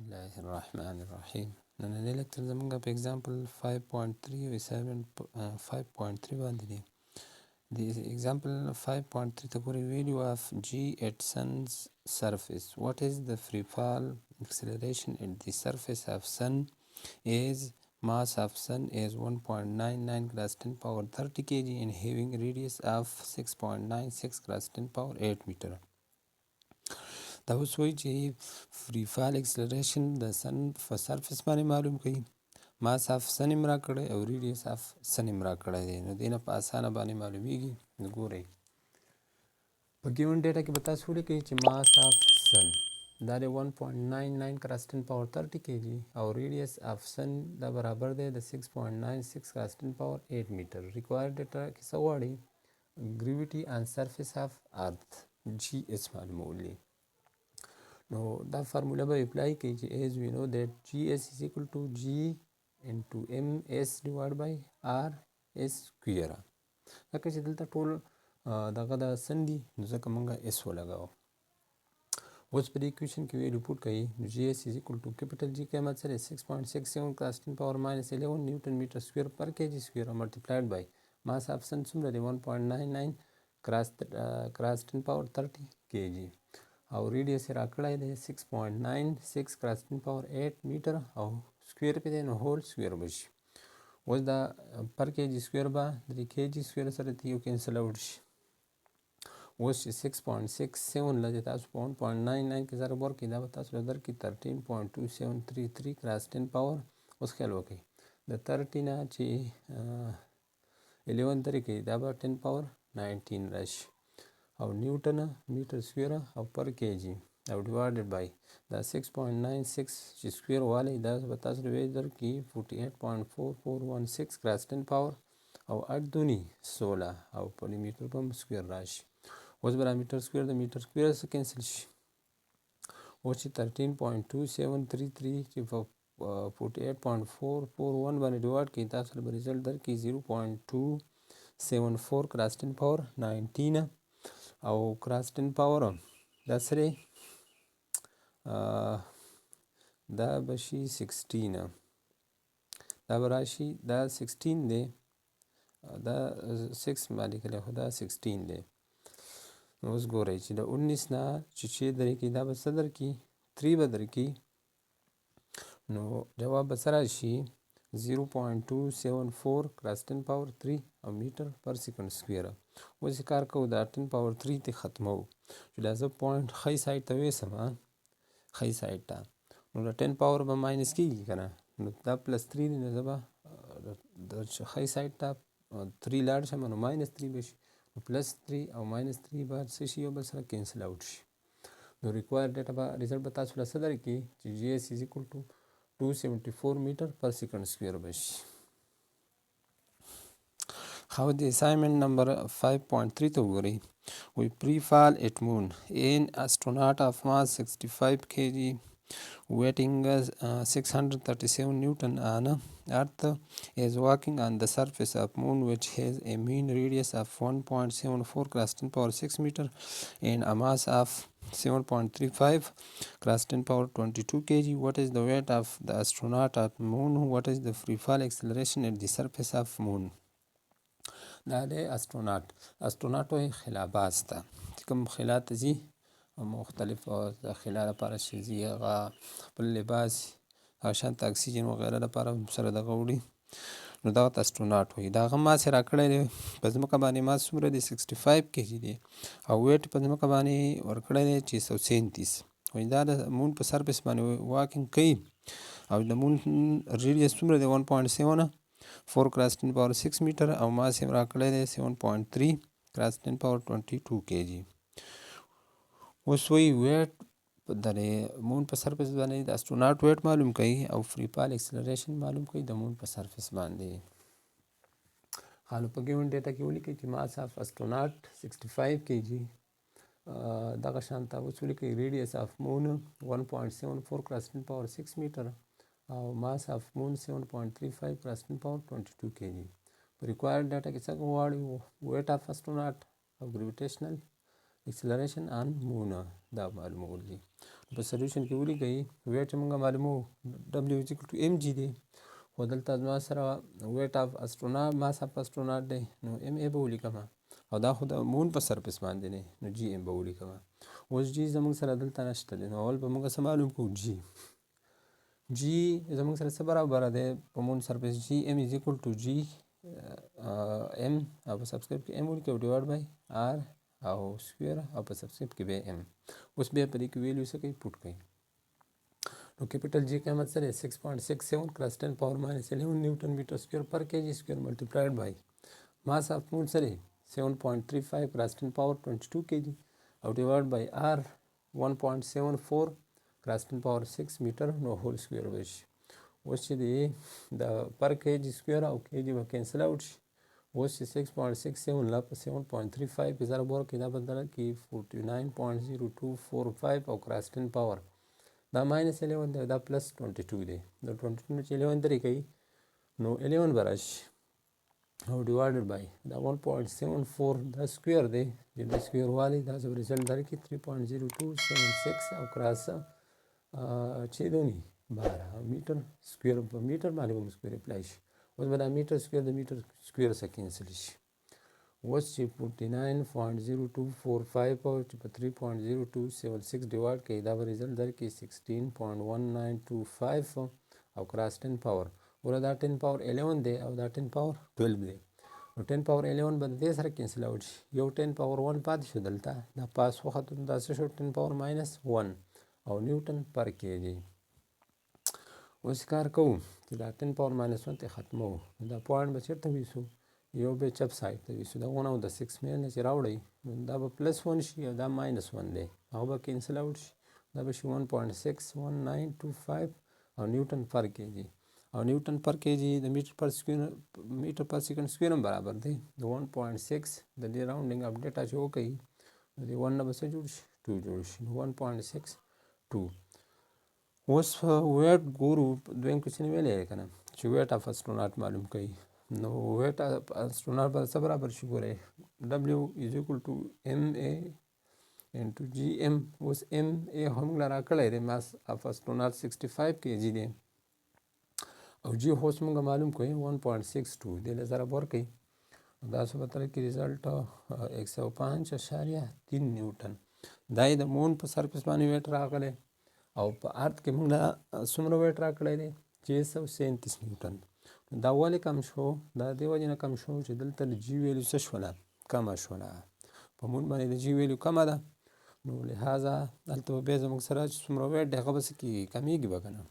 الله الرحمن الرحیم. نننی لیکچر زمونږ په example 5.3 او 5.3 باندې دی. The example 5.3 ته ګورئ value of g at sun's surface. What is the free fall acceleration at the surface of sun is mass of sun is 1.99 cross 10 power 30 kg and having radius of 6.96 cross 10 power 8 meter. دا اوس وایي چې فري فال اکسلریشن د سن په سرفس باندې معلوم کړي، ماس آف سن یې راکړی او ریډیس آف سن یې راکړی دی. نو دې نه په اسانه باندې معلومیږي. نو ګورئ په ګیون ډیټا کې به تاسو ولیکئ چې ماس آف سن دا دی 1.99 کراس 10 پاور 30 kg او ریډیس آف سن دا برابر دی د 6.96 کراس 10 پاور 8 میټر. ریکوایر ډیټا کې څه غواړي؟ ګریویټي آن سرفیس آف ارث جی اس معلومول دي. نو دا فارموله به اپلای کوي چې as we know that gs is equal to g into ms divided by r s square. ځکه چې دلته ټول دغه د سن دي نو ځکه موږ اس ولګاو. اوس په دې اکویشن کې ویلو پوټ کوي نو gs is equal to capital G قیمت سره 6.67 cos 10 power minus 11 نیوټن میټر سکویر پر kg سکویر multiplied by mass of sun څومره دی 1.99 cross 10 power 30 kg او ریډیس یې راکړی دی 6.96 کراس 10 پاور 8 میټر او سکویر پې دی نو هول سکویر به شي. اوس دا پر کیجي سکویر به د کیجي سکویر سره یو کینسل اوټ شي. اوس چې 6.67 لدې تاسو په 1.99 کې ضرب ورکړئ دا به تاسو له درکړي 13.2733 کراس 10 پاور. اوس خیال وکړئ د 30 نه چې 11 لرې کړئ دا به 10 پاور 19 راشي او نیوټن میټر سکویر او پر کیجی او ډیوایډډ بای دا 6.96 چې سکویر والی دا به تاسو له درکړي 48.4416 کراس 10 پاور او 8 دونی 16 او په میټر په سکویر راشي. اوس به میټر سکویر د میټر سکویر سره کینسل شي. اوس چې 13.2733 چې په 48.441 باندې ډیوایډ کړئ تاسو به ریزلټ درکړي 0.274 کراس 10 پاور 19 او کراس 10 پاور دا سره دا بشي 16 دا براشي دا 16 دی دا 6 باندې کله خو دا 16 دی. نو اوس ګورئ چې د 19 نه چې 6 درې کې دا به څه درکړي 3 به درکړي نو جواب به څه راشي 0.274 کراس 10 پاور 3 او میټر پر سیکنډ سکویر. اوس یې کار کوو دا 10 پاور 3 ته ختمو چې دا زه پوینټ ښی سایډ ته ویسم ښی سایډ ته نو د 10 پاور به ماینس کېږي که نه نو دا پلس 3 دی نو زه به د ښی سایډ ته 3 لاړ شم نو ماینس 3 به شي نو پلس 3 او ماینس 3 به څه شي یو بل سره کینسل اوټ شي. نو ریکوایر ډیټا به ریزلټ به تاسو له څه درکړي چې جی ایس از ایکول ټو 274 میټر پر سیکنډ سکویر به شي. How the assignment number 5.3 to worry. We pre-fall at moon. An astronaut of mass 65 kg weighing 637 Newton on Earth is walking on the surface of moon which has a mean radius of 1.74 cross 10 power 6 meter and a mass of 7.35 cross 10 power 22 kg. What is the weight of the astronaut at moon? What is the free fall acceleration at the surface of moon? دا دی استروناټ وایي خلاباز ته چې کوم خلا ته ځي مختلف د خلا لپاره چې ځي هغه خپل لباس هغه شانته اکسیجن وغیره لپاره سره دغه وړي نو دغه ته استروناټ وایي. د هغه ماس یې راکړی دی په ځمکه باندې ماس څومره دی 65 kg دی او ویټ په ځمکه باندې ورکړی دی چې 137 وایي دا د مون په سرفیس باندې واکینګ کوي او د مون ریډیس څومره دی 1.74 کراس 10 پاور 6 میټر او ماس یې راکړی دی 7.3 کراس 10 پاور 22 kg. اوس وایي ویټ د مون په سرفیس باندې د استروناټ ویټ معلوم کوي او فری فال اکسلریشن معلوم کوي د مون په سرفیس باندې. حالو په ګیون ډیټا کې ولیکئ چې ماس آف استروناټ 65 kg دغه شانته اوس ولیکئ ریډیس آف مون 1.74 کراس 10 پاور 6 میټر او ماس آف مون 7.35 کراس 10 پاور 22 kg. په ریکوایر ډاټا کې څه غواړي ویټ آف استروناټ او ګریویټیشنل acceleration on moon دا معلومول دي. په سلیوشن کې ولیکئ ویټ چې موږ معلومو W=mg دی، خو دلته زما سره ویټ اف اسټروناټ ماس اف اسټروناټ دی، نو ام ای به ولیکم، او دا خو د مون په سرفیس باندې دی، نو جی ام به ولیکم. اوس جی زموږ سره دلته نشته دی، نو اول به موږ څه معلوم کړو؟ جی زموږ سره څه برابره دی په مون سرفیس؟ جی ام از اکول ټو جی ام، او په سبسکرپټ کې ام ولیکو ډیوایډ بای آر او سکویر، او په سبسکرپټ کې به ام. اوس بیا په دې کې ویلیو څه کوي؟ پوټ کوي. نو کیپیټل جی قیمت سره 6.67 کلاس 10 پاور ماینس 11 نیوټن میټر سکویر پر کے جی سکویر ملټیپلائڈ بائی ماس اف مون سره 7.35 کلاس 10 پاور 22 کے جی او ډیوایډ بائی آر 1.74 کلاس 10 پاور 6 میټر نو هول سکویر وشي. اوس چې دی د پر کے جی سکویر او کے جی به کینسل آوټ شي. اوس چې 6.67 لا په 7.35 کې ضرب ورکړي دا بدل کړي 49.0245 او کراس 10 پاور دا ماینس 11 دی، دا پلس 22 دی. د 22 نه چې 11 درې کوي نو 11 به راشي او ډیوایډډ بای دا 1.74 دا سکویر دی، چې د سکویر والی دا به ریزلټ درکړي 3.0276 او کراس چې دونی 12 میټر سکویر په میټر باندې به سکویر اپلای شي. اوس به دا میټر سکویر د میټر سکویر سره کینسل شي. اوس چې 49.0245 او چې په 3.0276 ډیوایډ کړي دا به ریزلټ درکړي 16.1925 او کراس 10 پاور ګوره دا 10 پاور 11 دی او دا 10 پاور 12 دی. نو 10 پاور 11 به د دې سره کینسل آوټ شي، یو 10 پاور 1 پاتې شو دلته، دا پاس وختو دا څه شو 10 پاور ماینس 1 او نیوټن پر کے جی. اوس کار کوو چې دا 10 پاور ماینس 1 ته ختمو، دا پوینټ به چېرته ویسو؟ یو به چپ سایډ ته ویسو، دا 1 او د 6 مې نه چې راوړئ نو دا به پلس 1 شي او دا ماینس 1 دی، هغه به کینسل آوټ شي، دا به شي 1.61925 او نیوټن پر کے جی. او نیوټن پر کے جی د میټر پر سکویر میټر پر سیکنډ سکویر هم برابر دی د 1.6 د دې راوندینګ اپډیټ چې وکړي نو د 1 نه به څه جوړ شي؟ 2 جوړ شي، 1.62. اوس ویټ ګورو، دویم کوېسچن ویلی دی که نه چې ویټ اف اسټروناټ معلوم کوي. نو ویټ اف اسټروناټ به څه برابر شي؟ ګورئ W=ma انټو جی ام. اوس ام ای هم موږ له راکړی دی، ماس اف اسټروناټ 65 kg دی او جی اوس موږ معلوم کړئ 1.62 دې له ضرب ورکړئ دا څه به ترکي ریزلټ 105.3 نیوټن. دا یې د مون په سرفیس باندې ویټ راغلی او په ارت کې موږ له څومره ویټ راکړی دی؟ 637 نیوټن. دا ولې کم شو؟ دا دې وجې نه کم شو چې دلته د جی ویلیو څه شوله؟ کمه شوله. په مون باندې د جی ویلیو کمه ده، نو لہذا دلته به بیا زموږ سره چې څومره ویټ دی هغه به څه کېږي؟ کمیږي به که نه.